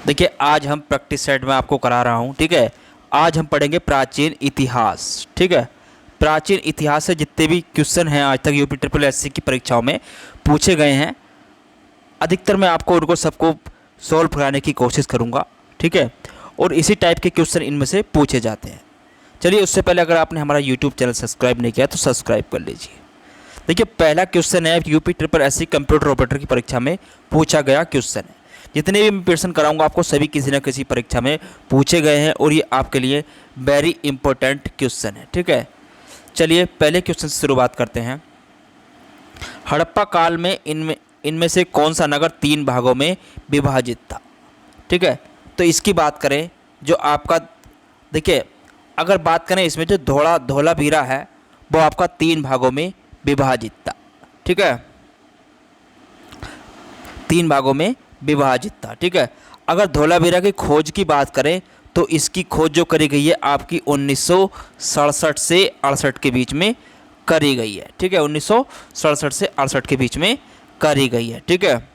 देखिए आज हम प्रैक्टिस सेट में आपको करा रहा हूँ, ठीक है। आज हम पढ़ेंगे प्राचीन इतिहास, ठीक है। प्राचीन इतिहास से जितने भी क्वेश्चन हैं आज तक यूपी ट्रिपल एससी की परीक्षाओं में पूछे गए हैं, अधिकतर मैं आपको उनको सबको सॉल्व कराने की कोशिश करूँगा, ठीक है। और इसी टाइप के क्वेश्चन इनमें से पूछे जाते हैं। चलिए उससे पहले अगर आपने हमारा यूट्यूब चैनल सब्सक्राइब नहीं किया तो सब्सक्राइब कर लीजिए। देखिए पहला क्वेश्चन है UP triple SC computer operator की परीक्षा में पूछा गया क्वेश्चन है। जितने भी मैं प्रश्न कराऊंगा आपको सभी किसी न किसी परीक्षा में पूछे गए हैं और ये आपके लिए वेरी इंपॉर्टेंट क्वेश्चन है, ठीक है। चलिए पहले क्वेश्चन से शुरुआत करते हैं। हड़प्पा काल में इनमें से कौन सा नगर 3 भागों में विभाजित था, ठीक है। तो इसकी बात करें जो आपका, देखिए अगर बात करें इसमें जो धौलावीरा है वो आपका 3 भागों में विभाजित था, ठीक है। 3 भागों में विभाजित था, ठीक है। अगर धौलावीरा की खोज की बात करें तो इसकी खोज जो करी गई है आपकी 1967 से 68 के बीच में करी गई है, ठीक है। 1967 से 68 के बीच में करी गई है, ठीक है।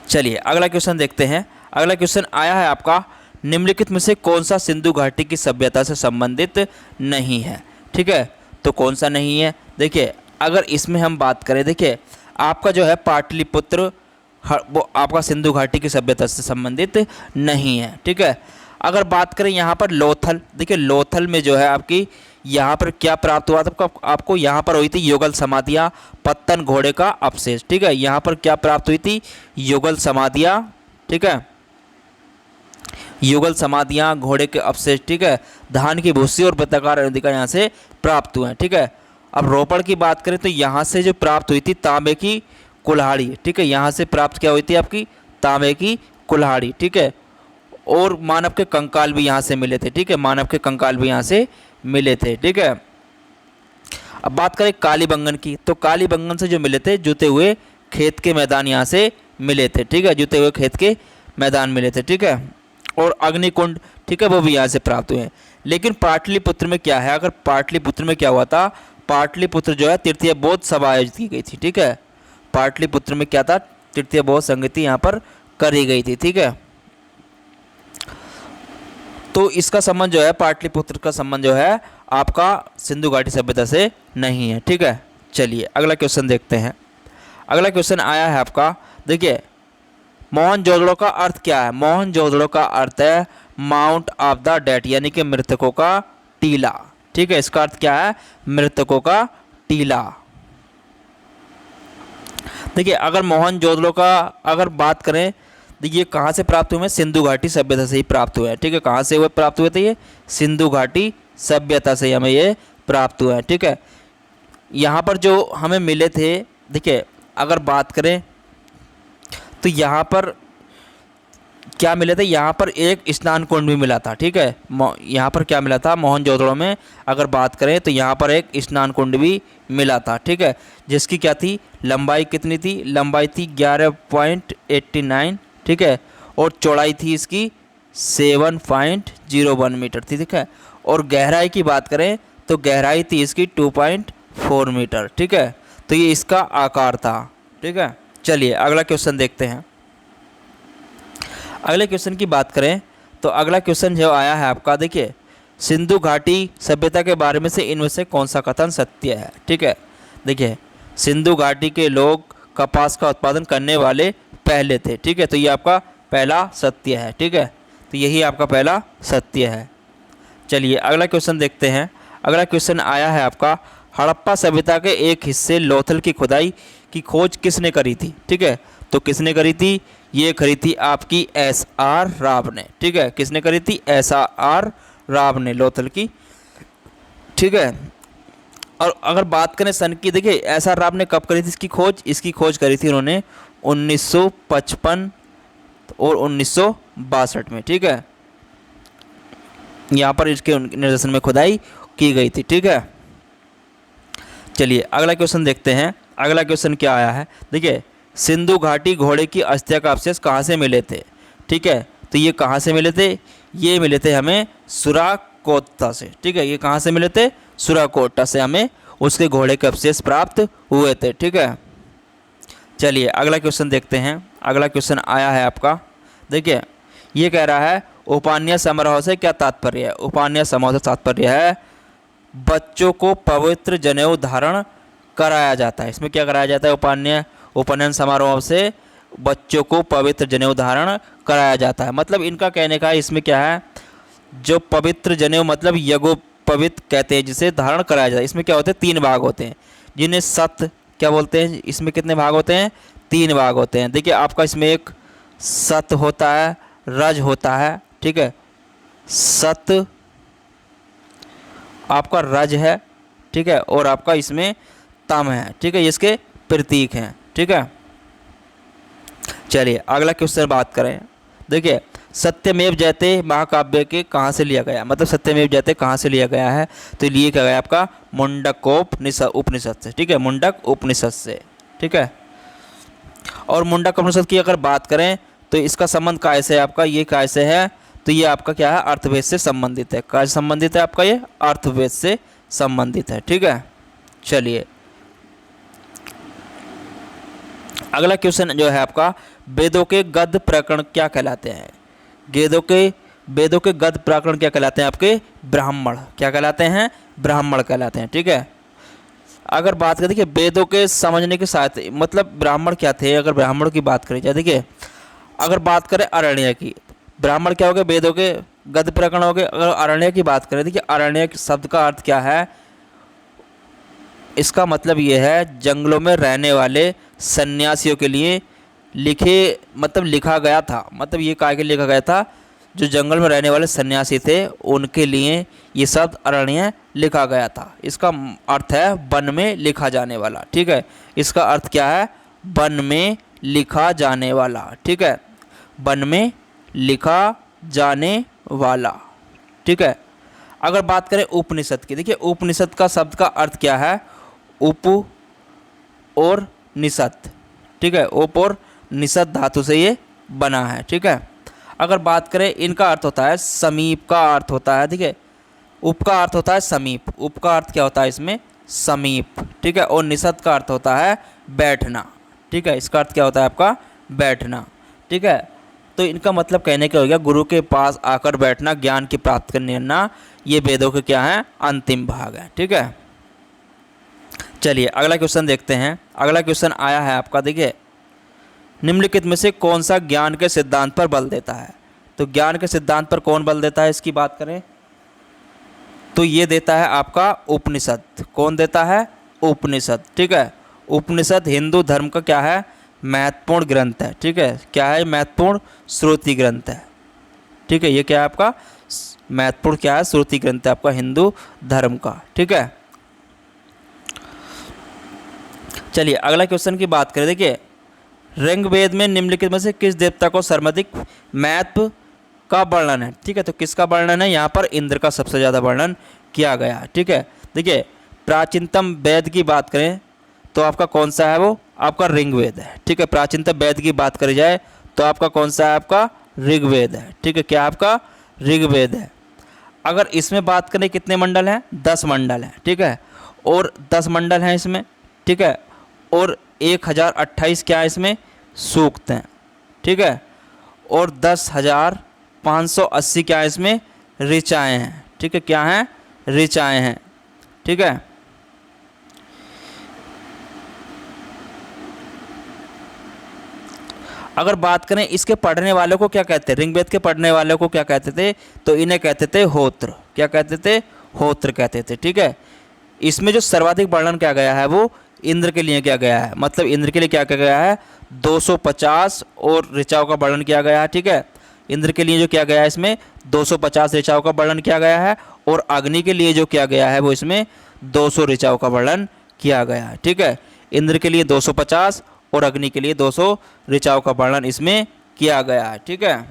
चलिए अगला क्वेश्चन देखते हैं। अगला क्वेश्चन आया है आपका, निम्नलिखित में से कौन सा सिंधु घाटी की सभ्यता से संबंधित नहीं है, ठीक है। तो कौन सा नहीं है, देखिए अगर इसमें हम बात करें, देखिए आपका जो है पाटलिपुत्र वो आपका सिंधु घाटी की सभ्यता से संबंधित नहीं है, ठीक है। अगर बात करें यहाँ पर लोथल, देखिए लोथल में जो है आपकी यहाँ पर क्या प्राप्त हुआ था आपको यहाँ पर हुई थी युगल समाधियाँ, पत्तन घोड़े का अवशेष, ठीक है। यहाँ पर क्या प्राप्त हुई थी युगल समाधियाँ, ठीक है। युगल समाधियाँ, घोड़े के अवशेष, ठीक है। धान की भूसी और वृत्ताकार अनोदिका यहाँ से प्राप्त हुए हैं, ठीक है। अब रोपड़ की बात करें तो यहाँ से जो प्राप्त हुई थी तांबे की कुल्हाड़ी, ठीक है। यहाँ से प्राप्त क्या हुई थी आपकी तांबे की कुल्हाड़ी, ठीक है। और मानव के कंकाल भी यहाँ से मिले थे, ठीक है। मानव के कंकाल भी यहाँ से मिले थे, ठीक है। अब बात करें कालीबंगन की, तो कालीबंगन से जो मिले थे जुते हुए खेत के मैदान यहाँ से मिले थे, ठीक है। जुते हुए खेत के मैदान मिले थे, ठीक है। और अग्निकुंड, ठीक है, वो भी यहाँ से प्राप्त हुए हैं। लेकिन पाटलिपुत्र में क्या है, अगर पाटलिपुत्र में क्या हुआ था, पाटलिपुत्र जो है तृतीय बौद्ध सभा आयोजित की गई थी, ठीक है। पाटलिपुत्र में क्या था, तृतीय बौद्ध संगति यहाँ पर करी गई थी, ठीक है। तो इसका संबंध जो है पाटलिपुत्र का संबंध जो है आपका सिंधु घाटी सभ्यता से नहीं है, ठीक है। चलिए अगला क्वेश्चन देखते हैं। अगला क्वेश्चन आया है आपका, देखिए मोहनजोदड़ो का अर्थ क्या है। मोहनजोदड़ो का अर्थ है माउंट ऑफ द डेड, यानी कि मृतकों का टीला, ठीक है। इसका अर्थ क्या है, मृतकों का टीला। देखिए अगर मोहनजोदड़ो का अगर बात करें, देखिए कहाँ से प्राप्त हुए हैं, सिंधु घाटी सभ्यता से ही प्राप्त हुए हैं, ठीक है। कहाँ से हुए प्राप्त हुए थे, ये सिंधु घाटी सभ्यता से हमें ये प्राप्त हुए हैं, ठीक है। यहाँ पर जो हमें मिले थे, देखिए अगर बात करें तो यहाँ पर क्या मिले थे, यहाँ पर एक स्नान कुंड भी मिला था, ठीक है। यहाँ पर क्या मिला था मोहनजोदड़ो में, अगर बात करें तो यहाँ पर एक स्नान कुंड भी मिला था, ठीक है। जिसकी क्या थी लंबाई, कितनी थी लंबाई थी 11.89, ठीक है। और चौड़ाई थी इसकी 7.01 मीटर थी, ठीक है। और गहराई की बात करें तो गहराई थी इसकी 2.4 मीटर, ठीक है। तो ये इसका आकार था, ठीक है। चलिए अगला क्वेश्चन देखते हैं। अगले क्वेश्चन की बात करें तो अगला क्वेश्चन जो आया है आपका, देखिए सिंधु घाटी सभ्यता के बारे में से इनमें से कौन सा कथन सत्य है, ठीक है। देखिए सिंधु घाटी के लोग कपास का उत्पादन करने वाले पहले थे, ठीक है। तो ये आपका पहला सत्य है, ठीक है। तो यही आपका पहला सत्य है। चलिए अगला क्वेश्चन देखते हैं। अगला क्वेश्चन आया है आपका, हड़प्पा सभ्यता के एक हिस्से लोथल की खुदाई की खोज किसने करी थी, ठीक है। तो किसने करी थी, ये करी थी आपकी SR राव ने, ठीक है। किसने करी थी, SR राव ने लोथल की, ठीक है। और अगर बात करें सन की, देखिए SR राव ने कब करी थी इसकी खोज करी थी उन्होंने 1955 और 1962 में, ठीक है। यहाँ पर इसके निर्देशन में खुदाई की गई थी, ठीक है। चलिए अगला क्वेश्चन देखते हैं। अगला क्वेश्चन क्या आया है, देखिए सिंधु घाटी घोड़े की अस्थियां का अवशेष कहाँ से मिले थे, ठीक है। तो ये कहाँ से मिले थे, ये मिले थे हमें सुराकोटा से, ठीक है। ये कहाँ से मिले थे, सुराकोटा से हमें उसके घोड़े के अवशेष प्राप्त हुए थे, ठीक है। चलिए अगला क्वेश्चन देखते हैं। अगला क्वेश्चन आया है आपका, देखिए ये कह रहा है उपन्यास समारोह से क्या तात्पर्य है। उपन्यास समारोह से तात्पर्य है बच्चों को पवित्र जनेऊ धारण कराया जाता है। इसमें क्या कराया जाता है, उपनयन समारोह से बच्चों को पवित्र जनेऊ धारण कराया जाता है। मतलब इनका कहने का इसमें क्या है, जो पवित्र जनेऊ मतलब यज्ञोपवीत कहते हैं जिसे धारण कराया जाता है। इसमें क्या होते हैं, 3 भाग होते हैं जिन्हें सत क्या बोलते हैं। इसमें कितने भाग होते हैं, 3 भाग होते हैं। देखिए आपका इसमें एक सत होता है, रज होता है, ठीक है, सत आपका रज है, ठीक है, और आपका इसमें तम है, ठीक है, इसके प्रतीक हैं, ठीक है। चलिए अगला क्वेश्चन बात करें। देखिए सत्यमेव जयते महाकाव्य के कहाँ से लिया गया, मतलब सत्यमेव जयते कहाँ से लिया गया है, तो लिए क्या गया आपका मुंडकोपनिषद से, ठीक है, मुंडक उपनिषद से, ठीक है। और मुंडक उपनिषद की अगर बात करें तो इसका संबंध काय से है आपका, ये काय से है, तो ये आपका क्या है, अर्थवेद से संबंधित है। काय से संबंधित है आपका, ये अर्थवेद से संबंधित है, ठीक है। चलिए अगला क्वेश्चन जो है आपका, वेदों के गद्य प्रकरण क्या कहलाते हैं। वेदों के गद्य प्रकरण क्या कहलाते हैं आपके, ब्राह्मण क्या कहलाते हैं, ब्राह्मण कहलाते हैं, ठीक है। अगर बात करें देखिए वेदों के समझने के साथ मतलब ब्राह्मण क्या थे, अगर ब्राह्मण की बात करी जाए, देखिए अगर बात करें अरण्य की, ब्राह्मण क्या हो गए, वेदों के गद्य प्रकरण हो गए। अगर अरण्य की बात करें, देखिए अरण्य शब्द का अर्थ क्या है, इसका मतलब ये है जंगलों में रहने वाले सन्यासियों के लिए लिखा गया था। मतलब ये काहे के लिखा गया था, जो जंगल में रहने वाले सन्यासी थे उनके लिए ये शब्द अरण्य लिखा गया था। इसका अर्थ है वन में लिखा जाने वाला, ठीक है। इसका अर्थ क्या है, वन में लिखा जाने वाला, ठीक है, वन में लिखा जाने वाला, ठीक है। अगर बात करें उपनिषद की, देखिए उपनिषद का शब्द का अर्थ क्या है, उप और निषद, ठीक है, उप और निषद धातु से ये बना है, ठीक है। अगर बात करें इनका अर्थ होता है समीप का अर्थ होता है, ठीक है। उप का अर्थ होता है समीप, उप का अर्थ क्या होता है इसमें, समीप, ठीक है, और निषद का अर्थ होता है बैठना, ठीक है। इसका अर्थ क्या होता है आपका, बैठना, ठीक है। तो इनका मतलब कहने का हो गया गुरु के पास आकर बैठना, ज्ञान की प्राप्त करना, ये वेदों के क्या है, अंतिम भाग है, ठीक है। चलिए अगला क्वेश्चन देखते हैं। अगला क्वेश्चन आया है आपका, देखिए निम्नलिखित में से कौन सा ज्ञान के सिद्धांत पर बल देता है। तो ज्ञान के सिद्धांत पर कौन बल देता है, इसकी बात करें तो ये देता है आपका उपनिषद। कौन देता है, उपनिषद, ठीक है। उपनिषद हिंदू धर्म का क्या है, महत्वपूर्ण ग्रंथ है, ठीक है। क्या है, महत्वपूर्ण श्रुति ग्रंथ है, ठीक है। ये क्या है आपका महत्वपूर्ण क्या है, श्रुति ग्रंथ है आपका हिंदू धर्म का, ठीक है। चलिए अगला क्वेश्चन की बात करें। देखिए ऋग्वेद में निम्नलिखित में से किस देवता को सर्वाधिक महत्व का वर्णन है, ठीक है। तो किसका वर्णन है, यहाँ पर इंद्र का सबसे ज़्यादा वर्णन किया गया है, ठीक है। देखिए प्राचीनतम वेद की बात करें तो आपका कौन सा है, वो आपका ऋग्वेद है, ठीक है। प्राचीनतम वेद की बात करी जाए तो आपका कौन सा है, आपका ऋग्वेद है, ठीक है। क्या आपका ऋग्वेद है। अगर इसमें बात करें कितने मंडल हैं, 10 मंडल हैं, ठीक है। और 10 मंडल हैं इसमें, ठीक है। और 1028 क्या है इसमें, सूक्त हैं, ठीक है। और 10,580 क्या है इसमें, ऋचाएँ हैं, ठीक है। क्या हैं, ऋचाएँ हैं, ठीक है। अगर बात करें इसके पढ़ने वालों को क्या कहते हैं, ऋग्वेद के पढ़ने वालों को क्या कहते थे, तो इन्हें कहते थे होत्र। क्या कहते थे, होत्र कहते थे, ठीक है। इसमें जो सर्वाधिक वर्णन किया गया है वो इंद्र के लिए किया गया है। मतलब इंद्र के लिए क्या किया गया है, 250 और ऋचाओं का वर्णन किया गया है, ठीक है। इंद्र के लिए जो किया गया है इसमें 250 ऋचाओं का वर्णन किया गया है। और अग्नि के लिए जो किया गया है वो इसमें 200 ऋचाओं का वर्णन किया गया है, ठीक है। इंद्र के लिए 250 और अग्नि के लिए 200 ऋचाओं का वर्णन इसमें किया गया है, ठीक है।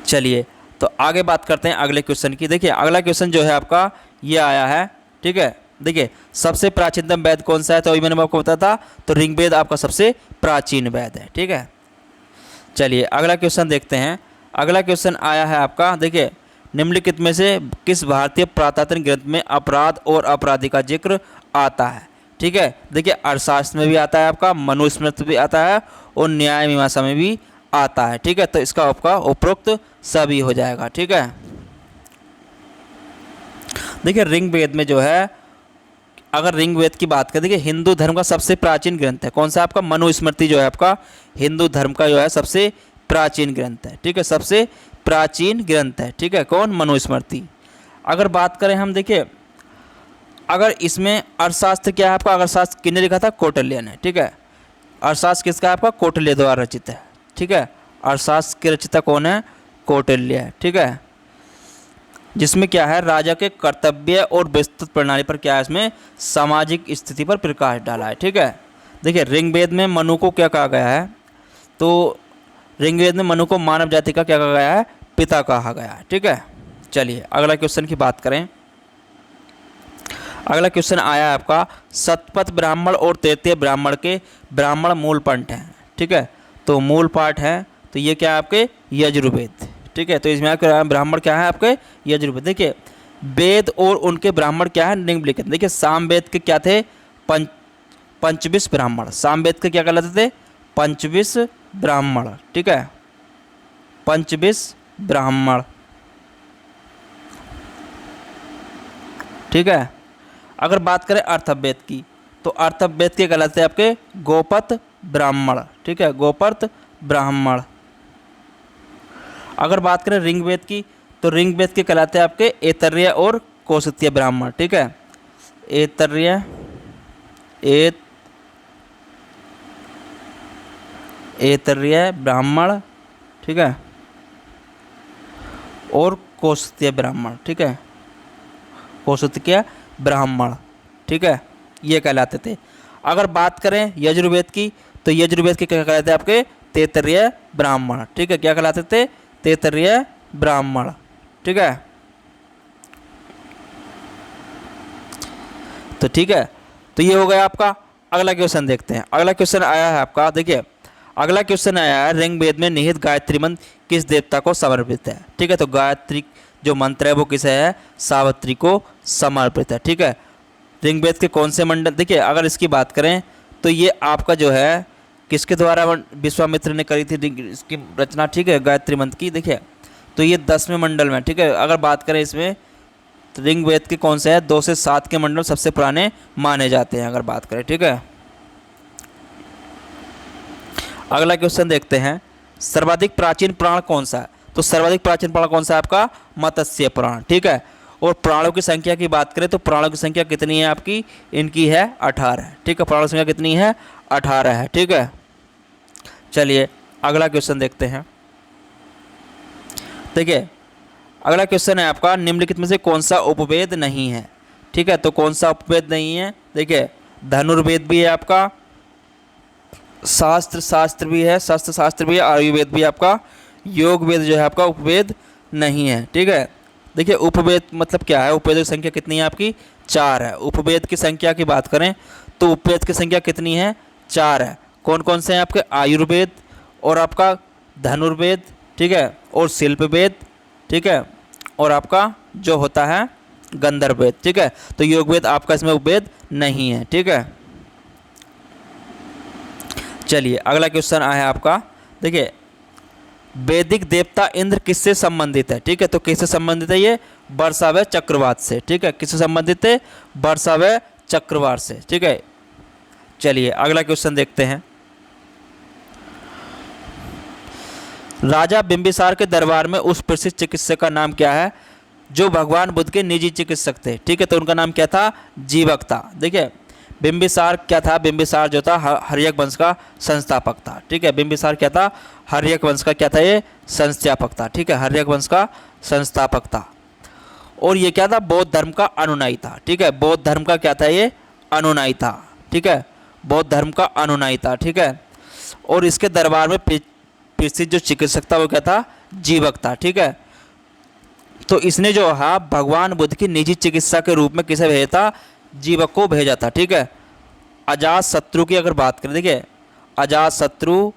चलिए तो आगे बात करते हैं अगले क्वेश्चन की। देखिए अगला क्वेश्चन जो है आपका ये आया है, ठीक है। देखिए सबसे प्राचीनतम वेद कौन सा है, तो अभी मैंने आपको बताया था, तो ऋग्वेद आपका सबसे प्राचीन वेद है, ठीक है। चलिए अगला क्वेश्चन देखते हैं। अगला क्वेश्चन आया है आपका, देखिए निम्नलिखित में से किस भारतीय पुरातत्व ग्रंथ में अपराध और अपराधी का जिक्र आता है। ठीक है। देखिए अर्थशास्त्र में भी आता है आपका, मनुस्मृति भी आता है और न्याय मीमांसा में भी आता है, ठीक है। तो इसका आपका उपरोक्त सभी हो जाएगा, ठीक है। देखिए ऋग्वेद में जो है, अगर ऋग्वेद की बात करें, देखिए हिंदू धर्म का सबसे प्राचीन ग्रंथ है कौन सा आपका, मनुस्मृति जो है आपका हिंदू धर्म का जो है सबसे प्राचीन ग्रंथ है, ठीक है, सबसे प्राचीन ग्रंथ है, ठीक है। कौन, मनुस्मृति। अगर बात करें हम, देखिए अगर इसमें अर्थशास्त्र क्या है आपका, अर्थशास्त्र किसने लिखा था, कौटिल्य ने, ठीक है। अर्थशास्त्र किसका है आपका, कौटिल्य द्वारा रचित है, ठीक है। अर्थशास्त्र के रचयिता कौन है, कौटिल्य है, ठीक है। जिसमें क्या है, राजा के कर्तव्य और विस्तृत प्रणाली पर क्या है, इसमें सामाजिक स्थिति पर प्रकाश डाला है, ठीक है। देखिए ऋग्वेद में मनु को क्या कहा गया है, तो ऋग्वेद में मनु को मानव जाति का क्या कहा गया है, पिता कहा गया है, ठीक है। चलिए अगला क्वेश्चन की बात करें। अगला क्वेश्चन आया है आपका, शतपथ ब्राह्मण और तृतीय ब्राह्मण के ब्राह्मण मूल पाठ हैं, ठीक है। तो मूल पाठ है, तो ये क्या है आपके, यजुर्वेद, ठीक है। तो इसमें आपके ब्राह्मण क्या है आपके, यजुर्वेद। देखिए वेद और उनके ब्राह्मण क्या है, निम्नलिखित। देखिए सामवेद के क्या थे, 25 ब्राह्मण। सामवेद के क्या कहलाते थे, 25 ब्राह्मण, ठीक है, 25 ब्राह्मण, ठीक है। अगर बात करें अर्थवेद की, तो अर्थवेद के कहलाते हैं आपके गोपत ब्राह्मण, ठीक है, गोपत ब्राह्मण। अगर बात करें ऋग्वेद की, तो ऋग्वेद के कहलाते हैं आपके ऐतरेय और कौशिकीय ब्राह्मण, ठीक है। ऐतरेय ब्राह्मण, ठीक है, और कौशिकीय ब्राह्मण, ठीक है, कौशिकीय ब्राह्मण, ठीक है, ये कहलाते थे। अगर बात करें यजुर्वेद की, तो यजुर्वेद के क्या कहलाते हैं आपके, तैत्तरीय ब्राह्मण, ठीक है, क्या कहलाते थे, तैत्तरीय ब्राह्मण, ठीक है। तो ठीक है, तो ये हो गया आपका। अगला क्वेश्चन देखते हैं। अगला क्वेश्चन आया है आपका, देखिए अगला क्वेश्चन आया है, ऋग्वेद में निहित गायत्री मंत्र किस देवता को समर्पित है, ठीक है। तो गायत्री जो मंत्र है वो किसे है, सावित्री को समर्पित है, ठीक है। ऋग्वेद के कौन से मंडल, देखिए अगर इसकी बात करें तो ये आपका जो है किसके द्वारा विश्वामित्र ने करी थी इसकी रचना, ठीक है, गायत्री मंत्र की। देखिए तो ये 10वें मंडल में, ठीक है। अगर बात करें इसमें तो ऋग्वेद के कौन से है, 2 से 7 के मंडल सबसे पुराने माने जाते हैं, अगर बात करें, ठीक है। अगला क्वेश्चन देखते हैं, सर्वाधिक प्राचीन पुराण कौन सा है। तो सर्वाधिक प्राचीन पुराण कौन सा है आपका, मत्स्य पुराण, ठीक है। और पुराणों की संख्या की बात करें तो पुराणों की संख्या कितनी है आपकी, इनकी है 18, ठीक है। पुराणों की संख्या कितनी है, 18 है, ठीक है। चलिए अगला क्वेश्चन देखते हैं। देखिए अगला क्वेश्चन है आपका, निम्नलिखित में से कौन सा उपवेद नहीं है, ठीक है। तो कौन सा उपवेद नहीं है, देखिए धनुर्वेद भी है आपका, शास्त्र भी है, शास्त्र भी है, आयुर्वेद भी है आपका, योग वेद जो है आपका उपवेद नहीं है, ठीक है। देखिए उपवेद मतलब क्या है, उपवेद की संख्या कितनी है आपकी, 4 है। उपवेद की संख्या की बात करें तो उपवेद की संख्या कितनी है, 4 है। कौन कौन से हैं आपके, आयुर्वेद और आपका धनुर्वेद, ठीक है, और शिल्पवेद, ठीक है, और आपका जो होता है गंधर्ववेद, ठीक है। तो योगवेद आपका इसमें उपवेद नहीं है, ठीक है। चलिए अगला क्वेश्चन आया है आपका, देखिए वैदिक देवता इंद्र किससे संबंधित है, ठीक है। तो किससे संबंधित है, ये वर्षा व चक्रवात से, ठीक है। किससे संबंधित है, वर्षा व चक्रवात से, ठीक है। चलिए अगला क्वेश्चन देखते हैं। राजा बिंबिसार के दरबार में उस प्रसिद्ध चिकित्सक का नाम क्या है जो भगवान बुद्ध के निजी चिकित्सक थे, ठीक है। तो उनका नाम क्या था, जीवक था। देखिए बिंबिसार क्या था, बिंबिसार जो था हर्यक वंश का संस्थापक था, ठीक है। बिंबिसार क्या था, हर्यक वंश का क्या था, ये संस्थापक था, ठीक है, हर्यक वंश का संस्थापक था। और ये क्या था, बौद्ध धर्म का अनुयायी था, ठीक है। बौद्ध धर्म का क्या था, ये अनुयायी था, ठीक है, बौद्ध धर्म का अनुयायी था, ठीक है। और इसके दरबार में प्रसिद्ध जो चिकित्सक था वो क्या था, जीवक था, ठीक है। तो इसने जो है भगवान बुद्ध की निजी चिकित्सा के रूप में किसे भेजा था, जीवक को भेजा था, ठीक है। अजात शत्रु की अगर बात करें, देखिए अजात शत्रु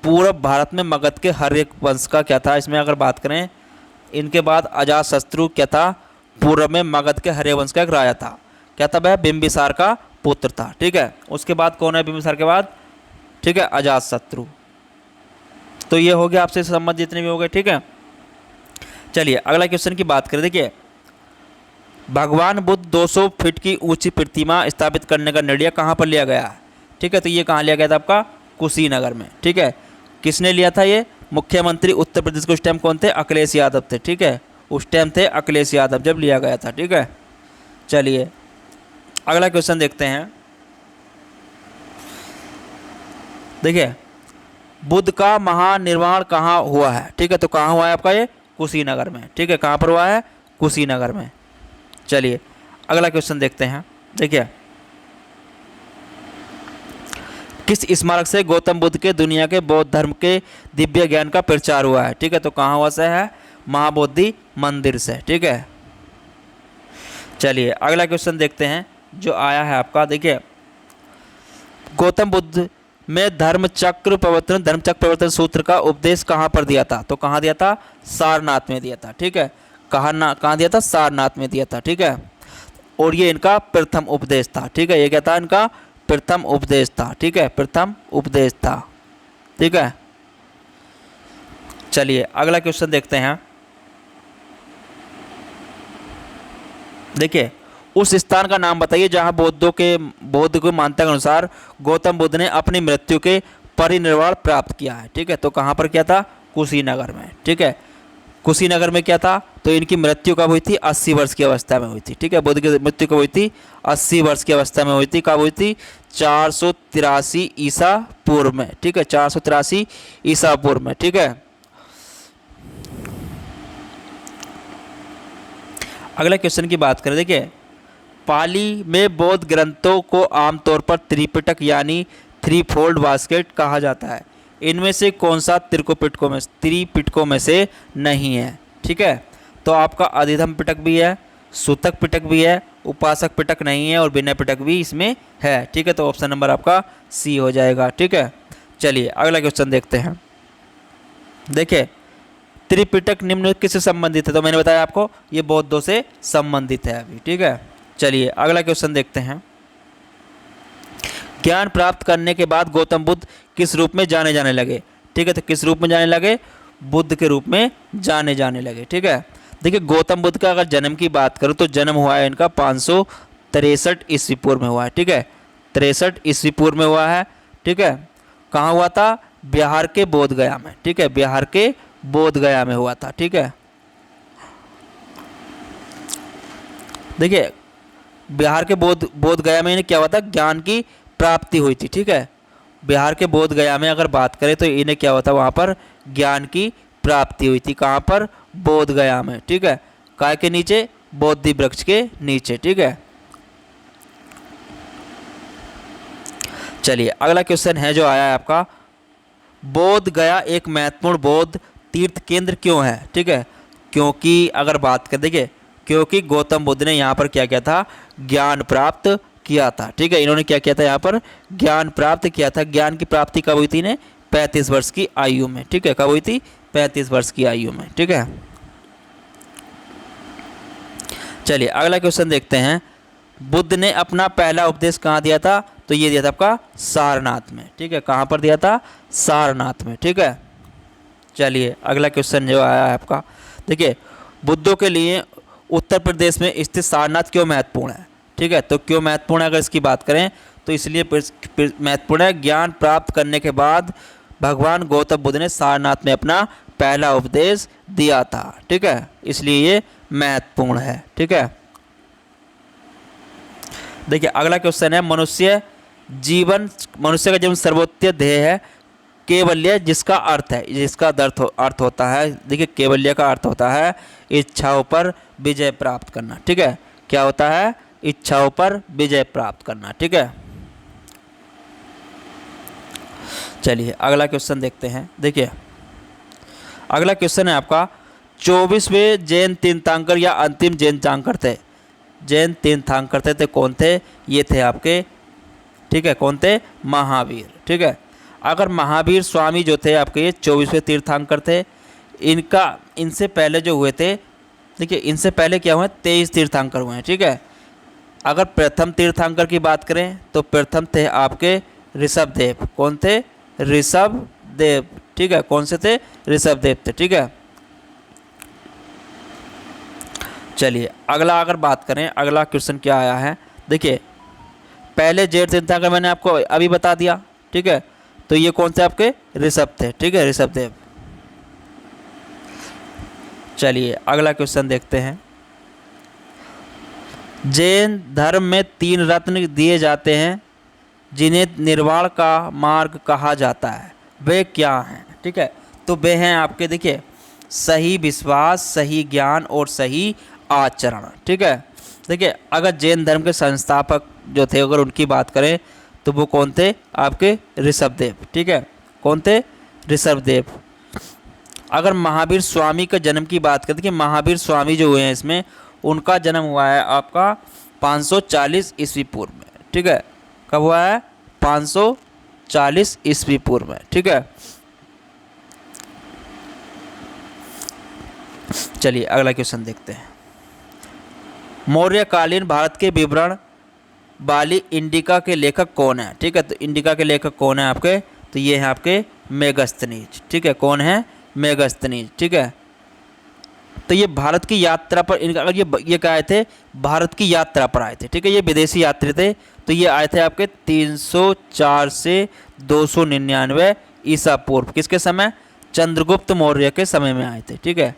पूर्व भारत में मगध के हर्यक वंश का क्या था, इसमें अगर बात करें इनके बाद अजात शत्रु क्या था, पूर्व में मगध के हर्यक वंश का एक राजा था, क्या था वह, बिंबिसार का पुत्र था। ठीक है, उसके बाद कौन है बिंबिसार के बाद? ठीक है, अजातशत्रु। तो ये हो गया आपसे संबंध जितने भी हो गए। ठीक है, चलिए अगला क्वेश्चन की बात करें। देखिए, भगवान बुद्ध 200 फीट की ऊंची प्रतिमा स्थापित करने का निर्णय कहाँ पर लिया गया है? ठीक है, तो ये कहाँ लिया गया था आपका? कुशीनगर में। ठीक है, किसने लिया था ये? मुख्यमंत्री उत्तर प्रदेश के उस टाइम कौन थे? अखिलेश यादव थे। ठीक है, उस टाइम थे अखिलेश यादव जब लिया गया था। ठीक है, चलिए अगला क्वेश्चन देखते हैं। देखिए, बुद्ध का महानिर्वाण कहाँ हुआ है? ठीक है, तो कहाँ हुआ है आपका? ये कुशीनगर में। ठीक है, कहाँ पर हुआ है? कुशीनगर में। चलिए अगला क्वेश्चन देखते हैं। देखिए, किस स्मारक से गौतम बुद्ध के दुनिया के बौद्ध धर्म के दिव्य ज्ञान का प्रचार हुआ है? ठीक है, तो कहाँ हुआ से है? महाबोधि मंदिर से। ठीक है, चलिए अगला क्वेश्चन देखते हैं जो आया है आपका। देखिए, गौतम बुद्ध में धर्मचक्र प्रवर्तन सूत्र का उपदेश कहाँ पर दिया था? तो कहाँ दिया था? सारनाथ में दिया था। ठीक है, कहाँ दिया था? सारनाथ में दिया था। ठीक है, और ये इनका प्रथम उपदेश था। ठीक है, ये क्या था? इनका प्रथम उपदेश था। ठीक है, प्रथम उपदेश था। ठीक है, चलिए अगला क्वेश्चन देखते हैं। देखिए, उस स्थान का नाम बताइए जहां बौद्ध को मान्यता के अनुसार गौतम बुद्ध ने अपनी मृत्यु के परिनिर्वाण प्राप्त किया है। ठीक है, तो कहाँ पर किया था? कुशीनगर में। ठीक है, कुशीनगर में क्या था? तो इनकी मृत्यु कब हुई थी? 80 वर्ष की अवस्था में हुई थी। ठीक है, बुद्ध की मृत्यु कब हुई थी? 80 वर्ष की अवस्था में हुई थी। कब हुई थी? 483 ईसा पूर्व में। ठीक है, 483 ईसा पूर्व में। ठीक है, अगले क्वेश्चन की बात करें। देखिए, पाली में बौद्ध ग्रंथों को आमतौर पर त्रिपिटक यानी थ्री फोल्ड बास्केट कहा जाता है। इनमें से कौन सा त्रिपिटकों में से नहीं है? ठीक है, तो आपका अधिधम पिटक भी है, सूतक पिटक भी है, उपासक पिटक नहीं है और विनय पिटक भी इसमें है। ठीक है, तो ऑप्शन नंबर आपका सी हो जाएगा। ठीक है, चलिए अगला क्वेश्चन देखते हैं। देखिए, त्रिपिटक निम्नलिखित किससे संबंधित है? तो मैंने बताया आपको ये बौद्धों से संबंधित है अभी। ठीक है, चलिए अगला क्वेश्चन देखते हैं। ज्ञान प्राप्त करने के बाद गौतम बुद्ध किस रूप में जाने लगे? ठीक है, तो किस रूप में जाने लगे? बुद्ध के रूप में जाने लगे। ठीक है, देखिए, गौतम बुद्ध का अगर जन्म की बात करूँ तो जन्म हुआ है इनका 563 ईस्वी पूर्व में हुआ है। ठीक है, 63 ईस्वी पूर्व में हुआ है। ठीक है, कहाँ हुआ था? बिहार के बोधगया में। ठीक है, बिहार के बोधगया में हुआ था। ठीक है, देखिए, बिहार के बोधगया में इन्हें क्या हुआ था? ज्ञान की प्राप्ति हुई थी। ठीक है, बिहार के बोधगया में अगर बात करें तो इन्हें क्या हुआ था? वहाँ पर ज्ञान की प्राप्ति हुई थी। कहाँ पर? बोधगया में। ठीक है, काय के नीचे? बोधि वृक्ष के नीचे। ठीक है, चलिए अगला क्वेश्चन है जो आया है आपका, बोधगया एक महत्वपूर्ण बौद्ध तीर्थ केंद्र क्यों है? ठीक है, क्योंकि अगर बात कर देखिए, क्योंकि गौतम बुद्ध ने यहाँ पर क्या किया था? ज्ञान प्राप्त किया था। ठीक है, इन्होंने क्या किया था? यहाँ पर ज्ञान प्राप्त किया था। ज्ञान की प्राप्ति कब हुई थी? इन्हें 35 वर्ष की आयु में। ठीक है, कब हुई थी? 35 वर्ष की आयु में। ठीक है, चलिए अगला क्वेश्चन देखते हैं। बुद्ध ने अपना पहला उपदेश कहाँ दिया था? तो ये दिया था आपका सारनाथ में। ठीक है, कहाँ पर दिया था? सारनाथ में। ठीक है, चलिए अगला क्वेश्चन जो आया है आपका। देखिए, बुद्धों के लिए उत्तर प्रदेश में स्थित सारनाथ क्यों महत्वपूर्ण है? ठीक है, तो क्यों महत्वपूर्ण है अगर इसकी बात करें तो इसलिए महत्वपूर्ण है, ज्ञान प्राप्त करने के बाद भगवान गौतम बुद्ध ने सारनाथ में अपना पहला उपदेश दिया था। ठीक है, इसलिए ये महत्वपूर्ण है। ठीक है, देखिए अगला क्वेश्चन है, मनुष्य का जीवन सर्वोच्च ध्येय है केवल्य जिसका अर्थ होता है। देखिए, केवल्य का अर्थ होता है इच्छाओं पर विजय प्राप्त करना। ठीक है, क्या होता है? इच्छाओं पर विजय प्राप्त करना। ठीक है, चलिए अगला क्वेश्चन देखते हैं। देखिए, अगला क्वेश्चन है आपका, 24वें जैन तीर्थंकर या अंतिम जैन तीर्थंकर थे कौन थे? ये थे आपके, ठीक है, कौन थे? महावीर। ठीक है, अगर महावीर स्वामी जो थे आपके ये 24वें तीर्थंकर थे। इनसे पहले जो हुए थे, देखिए इनसे पहले क्या हुए? 23 तीर्थंकर हुए हैं। ठीक है, अगर प्रथम तीर्थंकर की बात करें तो प्रथम थे आपके ऋषभदेव। कौन थे? ऋषभदेव। ठीक है, कौन से थे? ऋषभदेव थे। ठीक है, चलिए अगला अगर बात करें, अगला क्वेश्चन क्या आया है, देखिए पहले जेठ तीर्थंकर मैंने आपको अभी बता दिया। ठीक है, तो ये कौन से आपके? ऋषभ थे। ठीक है, ऋषभदेव। चलिए अगला क्वेश्चन देखते हैं। जैन धर्म में 3 रत्न दिए जाते हैं जिन्हें निर्वाण का मार्ग कहा जाता है, वे क्या हैं? ठीक है, तो वे हैं आपके, देखिए सही विश्वास, सही ज्ञान और सही आचरण। ठीक है, देखिए अगर जैन धर्म के संस्थापक जो थे अगर उनकी बात करें तो वो कौन थे? आपके ऋषभदेव। ठीक है, कौन थे? ऋषभदेव। अगर महावीर स्वामी के जन्म की बात करें, देखिए महावीर स्वामी जो हुए हैं इसमें उनका जन्म हुआ है आपका 540 ईस्वी पूर्व में। ठीक है, कब हुआ है? 540 ईस्वी पूर्व में। ठीक है, चलिए अगला क्वेश्चन देखते हैं। मौर्यकालीन भारत के विवरण वाली इंडिका के लेखक कौन है? ठीक है, तो इंडिका के लेखक कौन है आपके? तो ये हैं आपके मेगस्थनीज। ठीक है, कौन है? मेगस्थनीज। ठीक है, तो ये भारत की यात्रा पर इनका, अगर ये क्या आए थे? भारत की यात्रा पर आए थे। ठीक है, ये विदेशी यात्री थे, तो ये आए थे आपके 304 से 299 ईसा पूर्व। किसके समय? चंद्रगुप्त मौर्य के समय में आए थे। ठीक है,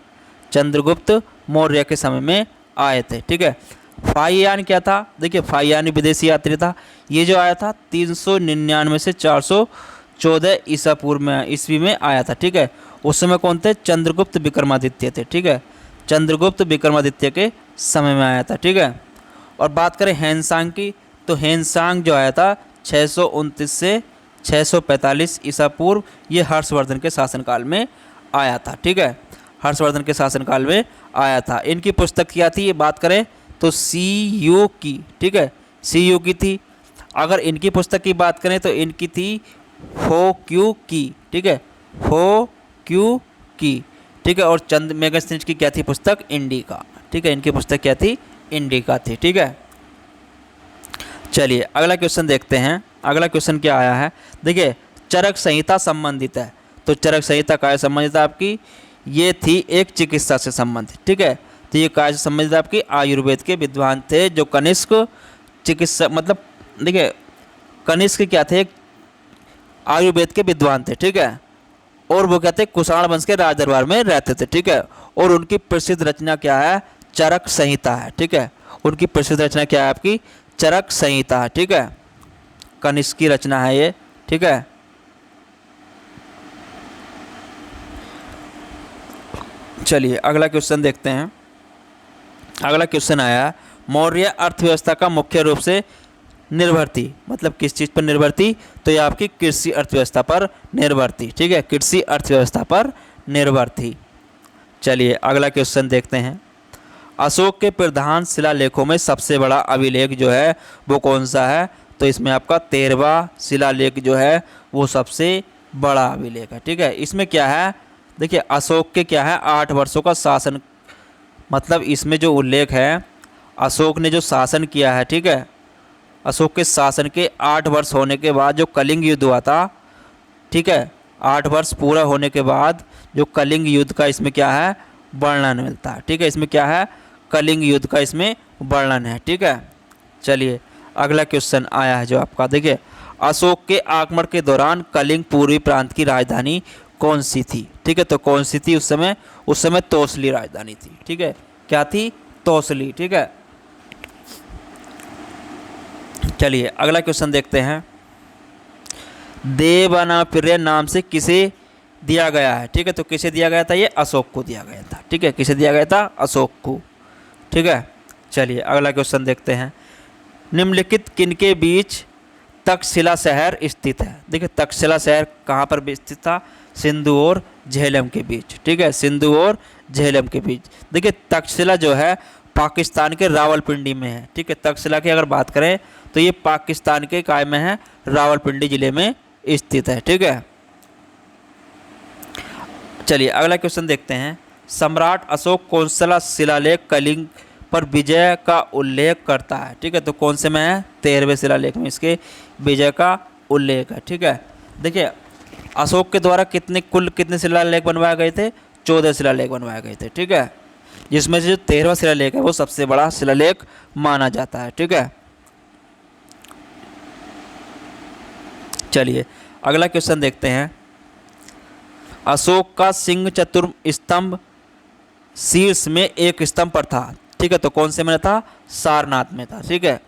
चंद्रगुप्त मौर्य के समय में आए थे। ठीक है, फाहियान क्या था? देखिए फाहियान विदेशी यात्री था। ये जो आया था 399 से 414 ईसा पूर्व में, ईस्वी में आया था। ठीक है, उस समय कौन थे? चंद्रगुप्त विक्रमादित्य थे। ठीक है, चंद्रगुप्त विक्रमादित्य के समय में आया था। ठीक है, और बात करें हेनसांग की, तो हेनसांग जो आया था 629 से 645 ईसा पूर्व, ये हर्षवर्धन के शासनकाल में आया था। ठीक है, हर्षवर्धन के शासनकाल में आया था। इनकी पुस्तक क्या थी? ये बात करें तो CU की। ठीक है, CU की थी। अगर इनकी पुस्तक की बात करें तो इनकी थी फोक्यू की। ठीक है, फोक्यू की। ठीक है, और मेगस्थनीज की क्या थी पुस्तक? इंडिका। ठीक है, इनकी पुस्तक क्या थी? इंडिका थी। ठीक है, चलिए अगला क्वेश्चन देखते हैं। अगला क्वेश्चन क्या आया है, देखिए चरक संहिता संबंधित है। तो चरक संहिता काय संबंधित है आपकी? ये थी एक चिकित्सा से संबंधित। ठीक है, तो ये काय से संबंधित आपकी? आयुर्वेद के विद्वान थे जो कनिष्क चिकित्सा, मतलब देखिए कनिष्क क्या थे? आयुर्वेद के विद्वान थे। ठीक है, और वो कहते हैं कुषाण वंश के राज दरबार में रहते थे। ठीक है, और उनकी प्रसिद्ध रचना क्या है? चरक संहिता है। ठीक है, उनकी प्रसिद्ध रचना क्या है आपकी? चरक संहिता है। ठीक है, कनिष्क की रचना है ये। ठीक है, चलिए अगला क्वेश्चन देखते हैं। अगला क्वेश्चन आया, मौर्य अर्थव्यवस्था का मुख्य रूप से निर्भर थी, मतलब किस चीज़ पर निर्भर थी? तो ये आपकी कृषि अर्थव्यवस्था पर निर्भर थी। ठीक है, कृषि अर्थव्यवस्था पर निर्भर थी। चलिए अगला क्वेश्चन देखते हैं। अशोक के प्रधान शिलालेखों में सबसे बड़ा अभिलेख जो है वो कौन सा है? तो इसमें आपका 13वां शिलालेख जो है वो सबसे बड़ा अभिलेख है। ठीक है, इसमें क्या है? देखिए अशोक के क्या है? 8 वर्षों का शासन, मतलब इसमें जो उल्लेख है अशोक ने जो शासन किया है। ठीक है, अशोक के शासन के 8 वर्ष होने के बाद जो कलिंग युद्ध हुआ था। ठीक है, 8 वर्ष पूरा होने के बाद जो कलिंग युद्ध का इसमें क्या है? वर्णन मिलता है। ठीक है, इसमें क्या है? कलिंग युद्ध का इसमें वर्णन है। ठीक है, चलिए अगला क्वेश्चन आया है जो आपका, देखिए अशोक के आक्रमण के दौरान कलिंग पूर्वी प्रांत की राजधानी कौन सी थी? ठीक है, तो कौन सी थी उस समय? उस समय तोसली राजधानी थी। ठीक है, क्या थी? तोसली। ठीक है, चलिए अगला क्वेश्चन देखते हैं। देवनापिर्य नाम से किसे दिया गया है? ठीक है, तो किसे दिया गया था? ये अशोक को दिया गया था। ठीक है, किसे दिया गया था? अशोक को। ठीक है, चलिए अगला क्वेश्चन देखते हैं। निम्नलिखित किनके बीच तक्षशिला शहर स्थित है? देखिए तक्षशिला शहर कहाँ पर स्थित था? सिंधु और झेलम के बीच। ठीक है, सिंधु और झेलम के बीच। देखिए तक्षशिला जो है पाकिस्तान के रावलपिंडी में है। ठीक है, तक्षशिला की अगर बात करें तो ये पाकिस्तान के काय में है? रावलपिंडी जिले में स्थित है। ठीक है, चलिए अगला क्वेश्चन देखते हैं। सम्राट अशोक कौन सा शिलालेख कलिंग पर विजय का उल्लेख करता है। ठीक है, तो कौन से में है? 13वें शिलालेख में इसके विजय का उल्लेख है। ठीक है, देखिए अशोक के द्वारा कुल कितने शिलालेख बनवाए गए थे? 14 शिलालेख बनवाए गए थे। ठीक है, जिसमें से जो 13वां शिलालेख है वो सबसे बड़ा शिलालेख माना जाता है। ठीक है, चलिए अगला क्वेश्चन देखते हैं। अशोक का सिंह चतुर्म स्तंभ शीर्ष में एक स्तंभ पर था। ठीक है, तो कौन से में था? सारनाथ में था। ठीक है,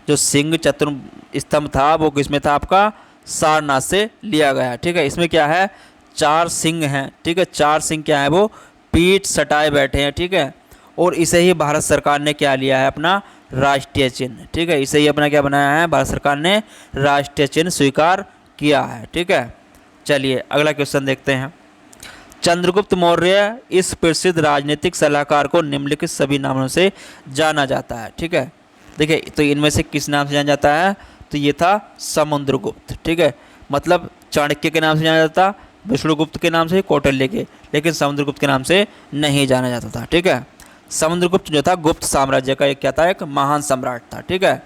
जो सिंह चतुर्म स्तंभ था वो किस में था? आपका सारनाथ से लिया गया। ठीक है, इसमें क्या है? 4 सिंह हैं। ठीक है, 4 सिंह क्या है? वो पीठ सटाए बैठे हैं। ठीक है, और इसे ही भारत सरकार ने क्या लिया है? अपना राष्ट्रीय चिन्ह। ठीक है, इसे ही अपना क्या बनाया है? भारत सरकार ने राष्ट्रीय चिन्ह स्वीकार किया है। ठीक है, चलिए अगला क्वेश्चन देखते हैं। चंद्रगुप्त मौर्य इस प्रसिद्ध राजनीतिक सलाहकार को निम्नलिखित सभी नामों से जाना जाता है। ठीक है, देखिए तो इनमें से किस नाम से जाना जाता है? तो ये था समुद्रगुप्त। ठीक है, मतलब चाणक्य के नाम से जाना जाता, विष्णुगुप्त के नाम से, कौटिल्य के, लेकिन समुद्रगुप्त के नाम से नहीं जाना जाता था। ठीक है, समुद्रगुप्त जो था गुप्त साम्राज्य का एक क्या था? एक महान सम्राट था। ठीक है,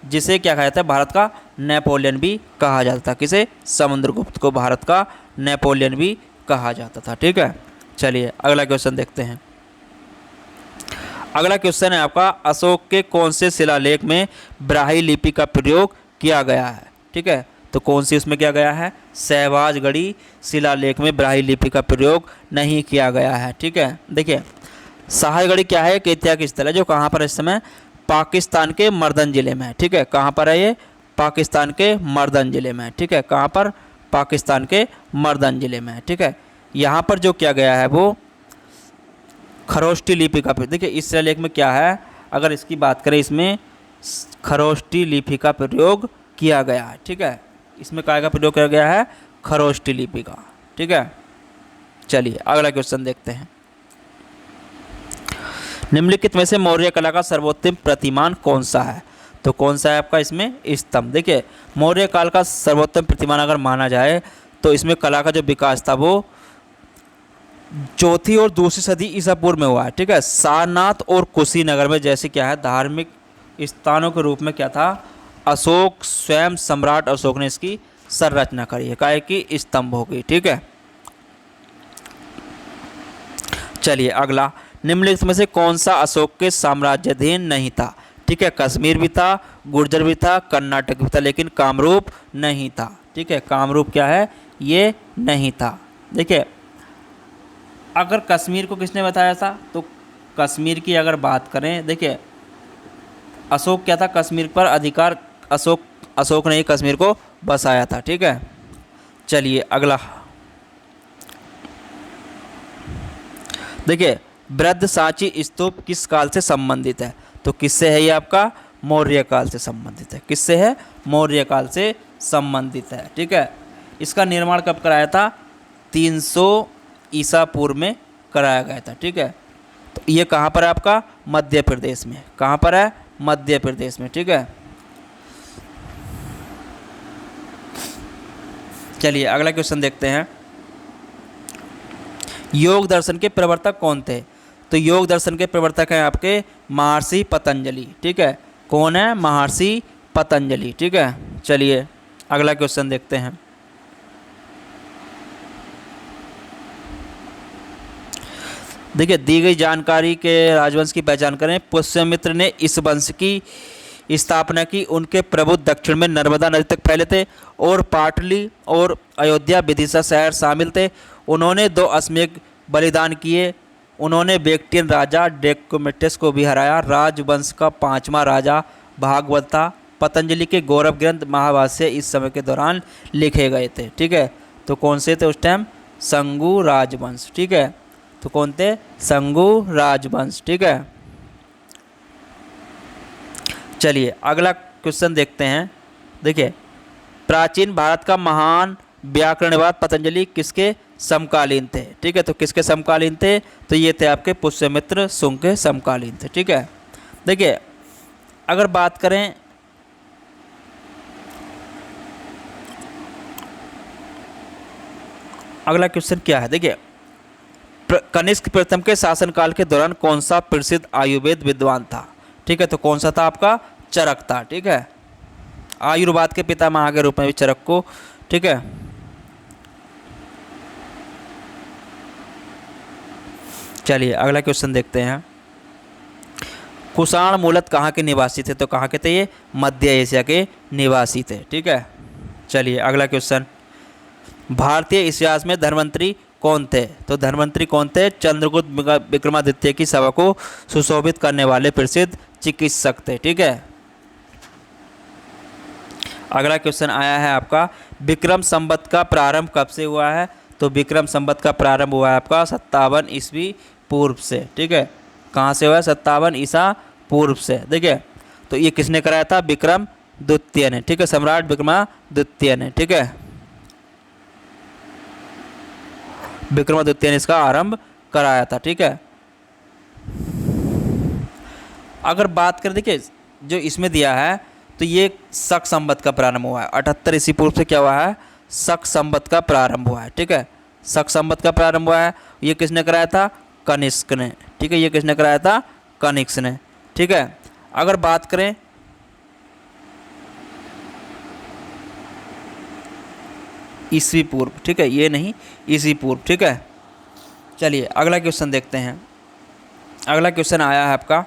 जिसे क्या कहा जाता है? भारत का नेपोलियन भी कहा जाता था। किसे? समुद्रगुप्त को भारत का नेपोलियन भी कहा जाता था। ठीक है, चलिए अगला क्वेश्चन देखते हैं। अगला क्वेश्चन है आपका, अशोक के कौन से शिलालेख में ब्राह्मी लिपि का प्रयोग किया गया है? ठीक है, तो कौन सी उसमें किया गया है? सहवाजगढ़ी शिलालेख में ब्राह्मी लिपि का प्रयोग नहीं किया गया है। ठीक है, देखिए सहवाजगढ़ी क्या है? एक ऐतिहासिक स्थल है जो कहाँ पर इस समय? पाकिस्तान के मर्दन जिले में है। ठीक है, कहाँ पर है ये? पाकिस्तान के मर्दन जिले में है। ठीक है, कहाँ पर? पाकिस्तान के मर्दन जिले में है। ठीक है, यहाँ पर जो किया गया है वो खरोष्टी लिपि का प्रयोग। देखिए इस शिलालेख में क्या है? अगर इसकी बात करें, इसमें खरोष्टी लिपि का प्रयोग किया गया है। ठीक है, इसमें काय का प्रयोग किया गया है? खरोष्टी लिपि का। ठीक है, चलिए अगला क्वेश्चन देखते हैं। निम्नलिखित में से मौर्य कला का सर्वोत्तम प्रतिमान कौन सा है? तो कौन सा है आपका इसमें? स्तंभ। देखिए मौर्य काल का सर्वोत्तम प्रतिमान अगर माना जाए तो इसमें कला का जो विकास था वो 4वीं और 2वीं सदी ईसा पूर्व में हुआ है। ठीक है, सारनाथ और कुशीनगर में जैसे क्या है? धार्मिक स्थानों के रूप में क्या था? अशोक स्वयं सम्राट अशोक ने इसकी संरचना करी है। काय की? स्तंभ होगी। ठीक है, चलिए अगला, निम्नलिखित में से कौन सा अशोक के साम्राज्याधीन नहीं था? ठीक है, कश्मीर भी था, गुर्जर भी था, कर्नाटक भी था, लेकिन कामरूप नहीं था। ठीक है, कामरूप क्या है? ये नहीं था। देखिए अगर कश्मीर को किसने बताया था? तो कश्मीर की अगर बात करें, देखिए अशोक क्या था? कश्मीर पर अधिकार अशोक ने ही कश्मीर को बसाया था। ठीक है, चलिए अगला, देखिए बृहद सांची स्तूप किस काल से संबंधित है? तो किससे है ये? आपका मौर्य काल से संबंधित है। किससे है? मौर्य काल से संबंधित है। ठीक है, इसका निर्माण कब कराया था? 300 ईसा पूर्व में कराया गया था। ठीक है, तो ये कहाँ पर है? आपका मध्य प्रदेश में। कहाँ पर है? मध्य प्रदेश में। ठीक है, चलिए अगला क्वेश्चन देखते हैं। योग दर्शन के प्रवर्तक कौन थे? तो योग दर्शन के प्रवर्तक हैं आपके महर्षि पतंजलि। ठीक है, कौन है? महर्षि पतंजलि। ठीक है, चलिए अगला क्वेश्चन देखते हैं। देखिए दी गई जानकारी के राजवंश की पहचान करें। पुष्यमित्र ने इस वंश की स्थापना की। उनके प्रभु दक्षिण में नर्मदा नदी तक फैले थे और पाटली और अयोध्या विदिशा शहर शामिल थे। उन्होंने 2 अश्वमेध बलिदान किए। उन्होंने बेक्टियन राजा डेकोमेटिस को भी हराया। राजवंश का 5वां राजा भागवत था। पतंजलि के गौरव ग्रंथ महाभाष्य इस समय के दौरान लिखे गए थे। ठीक है, तो कौन से थे उस टाइम? संगू राजवंश। ठीक है, तो कौन थे? संगू राजवंश। ठीक है, चलिए अगला क्वेश्चन देखते हैं। देखिए प्राचीन भारत का महान व्याकरणवाद पतंजलि किसके समकालीन थे? ठीक है, तो किसके समकालीन थे? तो ये थे आपके पुष्यमित्र शुंग के समकालीन थे। ठीक है, देखिए अगर बात करें अगला क्वेश्चन क्या है? देखिए कनिष्क प्रथम के शासनकाल के दौरान कौन सा प्रसिद्ध आयुर्वेद विद्वान था? ठीक है, तो कौन सा था आपका? चरक था। ठीक है, आयुर्वेद के पितामह के रूप में भी चरक को, ठीक है। चलिए अगला क्वेश्चन देखते हैं। कुषाण मूलत कहाँ के निवासी थे? तो कहाँ के थे ये? मध्य एशिया के निवासी थे। ठीक है, चलिए अगला क्वेश्चन। भारतीय इतिहास में धन्वंतरी कौन थे? तो धन्वंतरी कौन थे? चंद्रगुप्त विक्रमादित्य की सभा को सुशोभित करने वाले प्रसिद्ध चिकित्सक थे। ठीक है, अगला क्वेश्चन आया है आपका, विक्रम संवत का प्रारंभ कब से हुआ है? तो विक्रम संवत का प्रारंभ हुआ है आपका 57 ईस्वी पूर्व से। ठीक है, कहाँ से हुआ है? 57 ईसा पूर्व से। देखिए, तो ये किसने कराया था? विक्रम द्वितीय ने। ठीक है, सम्राट विक्रमादित्य ने। ठीक है, विक्रमादित्य ने इसका आरंभ कराया था। ठीक है, अगर बात करें, देखिए जो इसमें दिया है तो ये शक संवत का प्रारंभ हुआ है 78 ईस्वी पूर्व से। क्या हुआ है? शक संवत का प्रारंभ हुआ है। ठीक है, शक संवत का प्रारंभ हुआ है। ये किसने कराया था? कनिष्क ने। ठीक है, ये किसने कराया था? कनिष्क ने। ठीक है, अगर बात करें ईस्वी पूर्व, ठीक है, ये नहीं, ईस्वी पूर्व। ठीक है, चलिए अगला क्वेश्चन देखते हैं। अगला क्वेश्चन आया है आपका,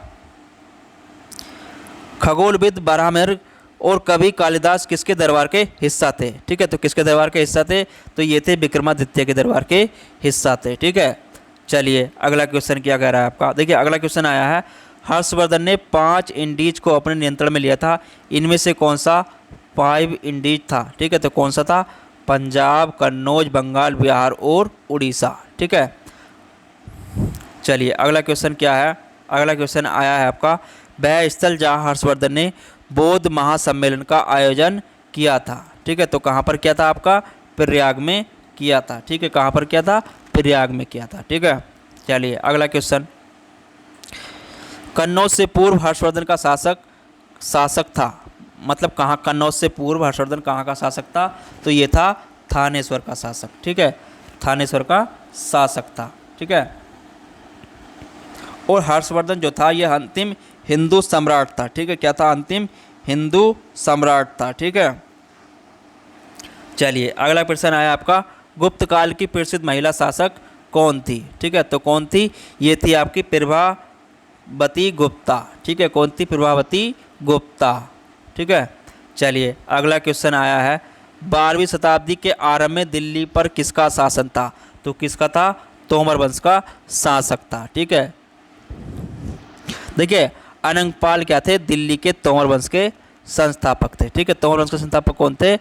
खगोलविद ब्राह्मण और कवि कालिदास किसके दरबार के हिस्सा थे? ठीक है, तो किसके दरबार के हिस्सा थे? तो ये थे विक्रमादित्य के दरबार के हिस्सा थे। ठीक है, चलिए अगला क्वेश्चन क्या कह रहा है आपका। देखिए अगला क्वेश्चन आया है, हर्षवर्धन ने 5 इंडीज को अपने नियंत्रण में लिया था, इनमें से कौन सा 5 इंडीज था? ठीक है, तो कौन सा था? पंजाब, कन्नौज, बंगाल, बिहार और उड़ीसा। ठीक है, चलिए अगला क्वेश्चन क्या है। अगला क्वेश्चन आया है आपका, वह स्थल जहाँ हर्षवर्धन ने बौद्ध महासम्मेलन का आयोजन किया था। ठीक है, तो कहाँ पर किया था आपका? प्रयाग में किया था। ठीक है, कहाँ पर किया था? प्रयाग में किया था। ठीक है, चलिए अगला क्वेश्चन, कन्नौज से पूर्व हर्षवर्धन का शासक था, मतलब कहाँ? कन्नौज से पूर्व हर्षवर्धन कहाँ का शासक था? तो ये था थानेश्वर का शासक। ठीक है, थानेश्वर का शासक था। ठीक है, और हर्षवर्धन जो था ये अंतिम हिंदू सम्राट था। ठीक है, क्या था? अंतिम हिंदू सम्राट था। ठीक है, चलिए अगला प्रश्न आया आपका, गुप्त काल की प्रसिद्ध महिला शासक कौन थी? ठीक है, तो कौन थी? ये थी आपकी प्रभावती गुप्ता। ठीक है, कौन थी? प्रभावती गुप्ता। ठीक है, चलिए अगला क्वेश्चन आया है, 12वीं शताब्दी के आरंभ में दिल्ली पर किसका शासन था? तो किसका था? तोमर वंश का शासक था। ठीक है, देखिए अनंगपाल क्या थे? दिल्ली के तोमर वंश के संस्थापक थे। ठीक है, तोमर वंश के संस्थापक कौन थे?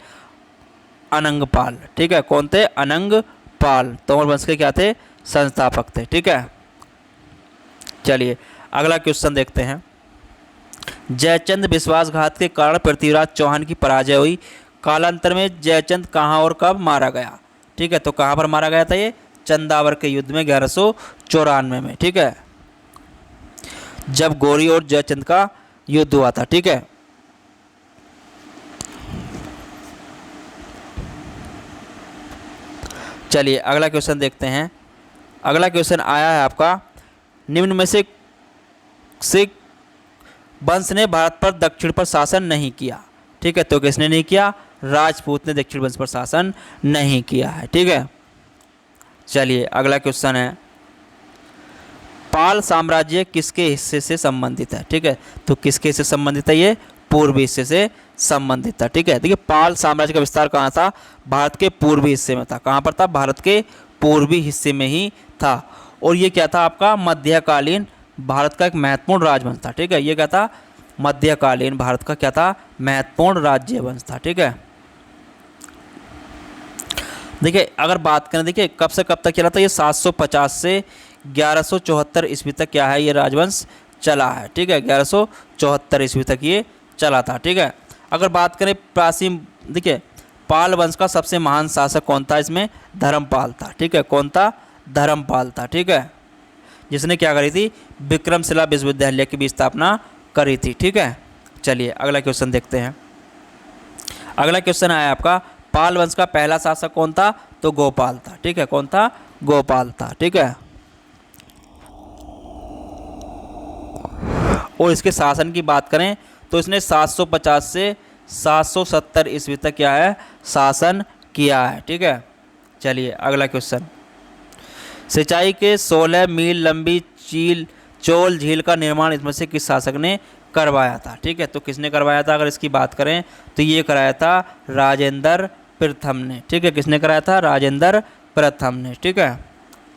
अनंगपाल। ठीक है, कौन थे? अनंगपाल। तोमर वंश के क्या थे? संस्थापक थे। ठीक है, चलिए अगला क्वेश्चन देखते हैं, जयचंद विश्वासघात के कारण पृथ्वीराज चौहान की पराजय हुई, कालांतर में जयचंद कहाँ और कब मारा गया? ठीक है, तो कहाँ पर मारा गया था? ये चंदावर के युद्ध में 1194 में। ठीक है, जब गौरी और जयचंद का युद्ध हुआ था। ठीक है, चलिए अगला क्वेश्चन देखते हैं। अगला क्वेश्चन आया है आपका, निम्न में से वंश ने भारत पर दक्षिण पर शासन नहीं किया। ठीक है, तो किसने नहीं किया? राजपूत ने दक्षिण वंश पर शासन नहीं किया है। ठीक है, चलिए अगला क्वेश्चन है, पाल साम्राज्य किसके हिस्से से संबंधित है? ठीक है, तो किसके हिस्से से संबंधित है? ये पूर्वी हिस्से से संबंधित था। ठीक है, देखिए पाल साम्राज्य का विस्तार कहाँ था? भारत के पूर्वी हिस्से में था। कहाँ पर था? भारत के पूर्वी हिस्से में ही था। और ये क्या था आपका? मध्यकालीन भारत का एक महत्वपूर्ण राजवंश था। ठीक है, ये क्या था? मध्यकालीन भारत का क्या था? महत्वपूर्ण राज्य वंश था। ठीक है, देखिए अगर बात करें, देखिए कब से कब तक चला था? ये 750 से 1174 ईस्वी तक क्या है? ये राजवंश चला है। ठीक है, 1174 ईस्वी तक ये चला था। ठीक है, अगर बात करें प्राचीन, देखिए पाल वंश का सबसे महान शासक कौन था? इसमें धर्मपाल था। ठीक है, कौन था? धर्मपाल था। ठीक है, जिसने क्या करी थी? विक्रमशिला विश्वविद्यालय की भी स्थापना करी थी। ठीक है, चलिए अगला क्वेश्चन देखते हैं। अगला क्वेश्चन आया आपका, पाल वंश का पहला शासक कौन था? तो गोपाल था। ठीक है, कौन था? गोपाल था। ठीक है, और इसके शासन की बात करें तो इसने 750 से 770 ईस्वी तक क्या है, शासन किया है। ठीक है, चलिए अगला क्वेश्चन। सिंचाई के 16 मील लंबी चोल झील का निर्माण इसमें से किस शासक ने करवाया था? ठीक है, तो किसने करवाया था? अगर इसकी बात करें तो ये कराया था राजेंद्र प्रथम ने। ठीक है, किसने कराया था? राजेंद्र प्रथम ने। ठीक है,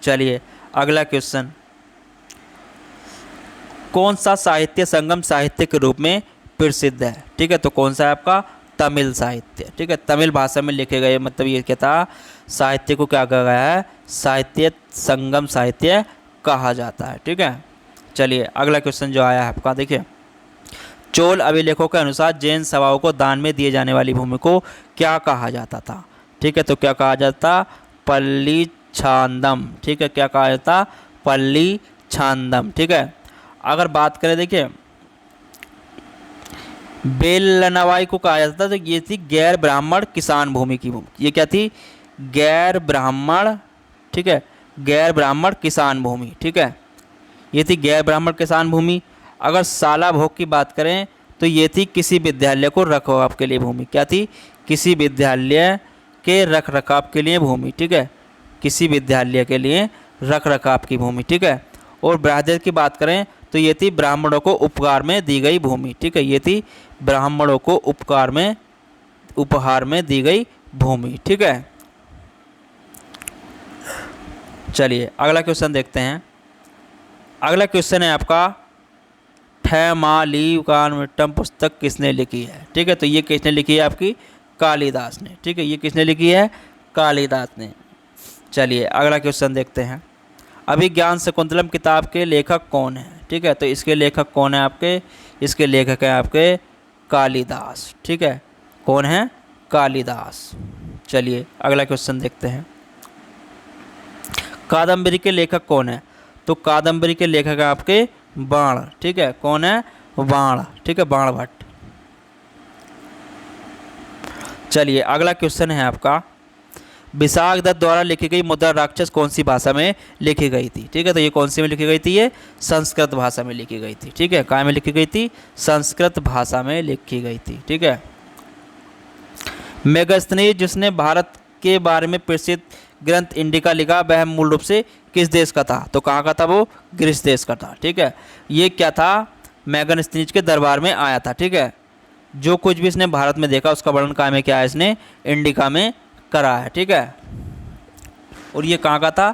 चलिए अगला क्वेश्चन। कौन सा साहित्य संगम साहित्य के रूप में प्रसिद्ध है? ठीक है, तो कौन सा है आपका? तमिल साहित्य। ठीक है, तमिल भाषा में लिखे गए, मतलब ये क्या था, साहित्य को क्या कहा गया है? साहित्य संगम साहित्य कहा जाता है। ठीक है, चलिए अगला क्वेश्चन जो आया है आपका, देखिए। चोल अभिलेखों के अनुसार जैन सभाओं को दान में दिए जाने वाली भूमि को क्या कहा जाता था? ठीक है, तो क्या कहा जाता? पल्ली छांदम। ठीक है, क्या कहा जाता? पल्ली छांदम। ठीक है, अगर बात करें देखिए बेलनवाई को कहा जाता था, तो ये थी गैर ब्राह्मण किसान भूमि की भूमि। ये क्या थी? गैर ब्राह्मण। ठीक है, गैर ब्राह्मण किसान भूमि। ठीक है, ये थी गैर ब्राह्मण किसान भूमि। अगर साला भोग की बात करें तो ये थी किसी विद्यालय को रखरखाव के लिए भूमि। क्या थी? किसी विद्यालय के रखरखाव के लिए भूमि। ठीक है, किसी विद्यालय के लिए रखरखाव की भूमि। ठीक है, और ब्राह्मण की बात करें तो ये थी ब्राह्मणों को उपकार में दी गई भूमि। ठीक है, ये थी ब्राह्मणों को उपहार में दी गई भूमि। ठीक है, चलिए अगला क्वेश्चन देखते हैं। अगला क्वेश्चन है आपका, ठमालीकानमिट्टम पुस्तक किसने लिखी है? ठीक है, तो ये किसने लिखी है? आपकी कालिदास ने। ठीक है, ये किसने लिखी है? कालिदास ने। चलिए अगला क्वेश्चन देखते हैं। अभिज्ञान शकुंतलम किताब के लेखक कौन है? ठीक है, तो इसके लेखक कौन है आपके? इसके लेखक हैं आपके कालिदास। ठीक है, कौन है? कालिदास। चलिए अगला क्वेश्चन देखते हैं। कादम्बरी के लेखक कौन है? तो कादम्बरी के लेखक है आपके बाण। ठीक है, कौन है? बाण। ठीक है, बाण भट्ट। चलिए अगला क्वेश्चन है आपका, विशाख दत्त द्वारा लिखी गई मुद्रा राक्षस कौन सी भाषा में लिखी गई थी? ठीक है, तो ये कौन सी में लिखी गई थी? ये संस्कृत भाषा में लिखी गई थी। ठीक है, कहाँ में लिखी गई थी? संस्कृत भाषा में लिखी गई थी। ठीक है, मेगास्थनीज जिसने भारत के बारे में प्रसिद्ध ग्रंथ इंडिका लिखा, वह मूल रूप से किस देश का था? तो कहाँ का था वो? ग्रीस देश का था। ठीक है, ये क्या था? मेगास्थनीज के दरबार में आया था। ठीक है, जो कुछ भी इसने भारत में देखा उसका वर्णन कहाँ में किया है? इसने इंडिका में करा है। ठीक है, और ये कहाँ का था?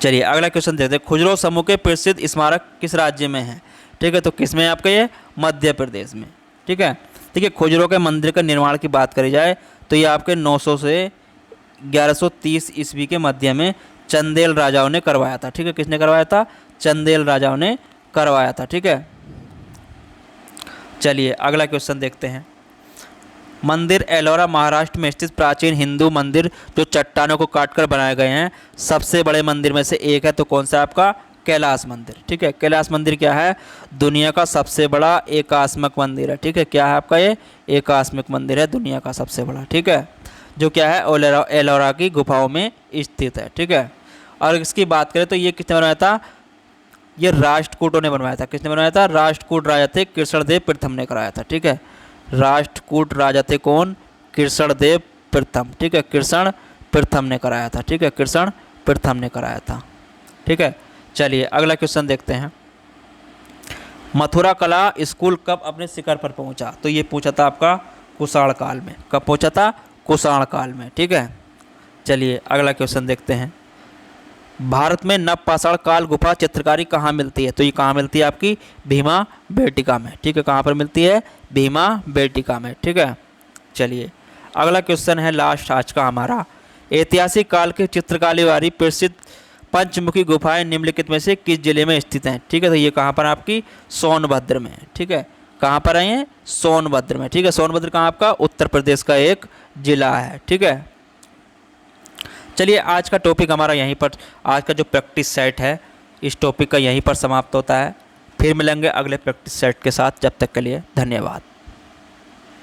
चलिए अगला क्वेश्चन देखते हैं। खुजरो समूह के प्रसिद्ध स्मारक किस राज्य में है? ठीक है, तो किस में है आपका? ये मध्य प्रदेश में। ठीक है, देखिए खुजरो के मंदिर का निर्माण की बात करी जाए तो ये आपके 900 से 1130 ईस्वी के मध्य में चंदेल राजाओं ने करवाया था। ठीक है, किसने करवाया था? चंदेल राजाओं ने करवाया था। ठीक है, चलिए अगला क्वेश्चन देखते हैं। मंदिर एलोरा महाराष्ट्र में स्थित प्राचीन हिंदू मंदिर जो चट्टानों को काटकर बनाए गए हैं, सबसे बड़े मंदिर में से एक है, तो कौन सा आपका? कैलाश मंदिर। ठीक है, कैलाश मंदिर क्या है? दुनिया का सबसे बड़ा एकात्मक मंदिर है। ठीक है, क्या है आपका? ये एकात्मक मंदिर है, दुनिया का सबसे बड़ा। ठीक है, जो क्या है? एलोरा की गुफाओं में स्थित है। ठीक है, और इसकी बात करें तो ये किसने बनवाया था? ये राष्ट्रकूटों ने बनवाया था। किसने बनवाया था? राष्ट्रकूट राजा थे कृष्णदेव प्रथम ने कराया था। ठीक है, राष्ट्रकूट राजा थे कौन? कृष्णदेव प्रथम। ठीक है, कृष्ण प्रथम ने कराया था। ठीक है, कृष्ण प्रथम ने कराया था। ठीक है, चलिए अगला क्वेश्चन देखते हैं। मथुरा कला स्कूल कब अपने शिखर पर पहुंचा? तो ये पूछा था आपका कुषाण काल में। कब पहुंचा था? कुषाण काल में। ठीक है, चलिए अगला क्वेश्चन देखते हैं। भारत में नवपाषाण काल गुफा चित्रकारी कहाँ मिलती है? तो ये कहाँ मिलती है? आपकी भीमा बेटिका में। ठीक है, कहाँ पर मिलती है? भीमा बेटिका में। ठीक है, चलिए अगला क्वेश्चन है लास्ट आज का हमारा। ऐतिहासिक काल के चित्रकारी वाली प्रसिद्ध पंचमुखी गुफाएं निम्नलिखित में से किस जिले में स्थित हैं? ठीक है, तो ये कहाँ पर आपकी? सोनभद्र में। ठीक है, कहाँ पर है ये? सोनभद्र में। ठीक है, सोनभद्र कहाँ आपका? उत्तर प्रदेश का एक जिला है। ठीक है, चलिए आज का टॉपिक हमारा यहीं पर, आज का जो प्रैक्टिस सेट है इस टॉपिक का यहीं पर समाप्त होता है। फिर मिलेंगे अगले प्रैक्टिस सेट के साथ। जब तक के लिए धन्यवाद।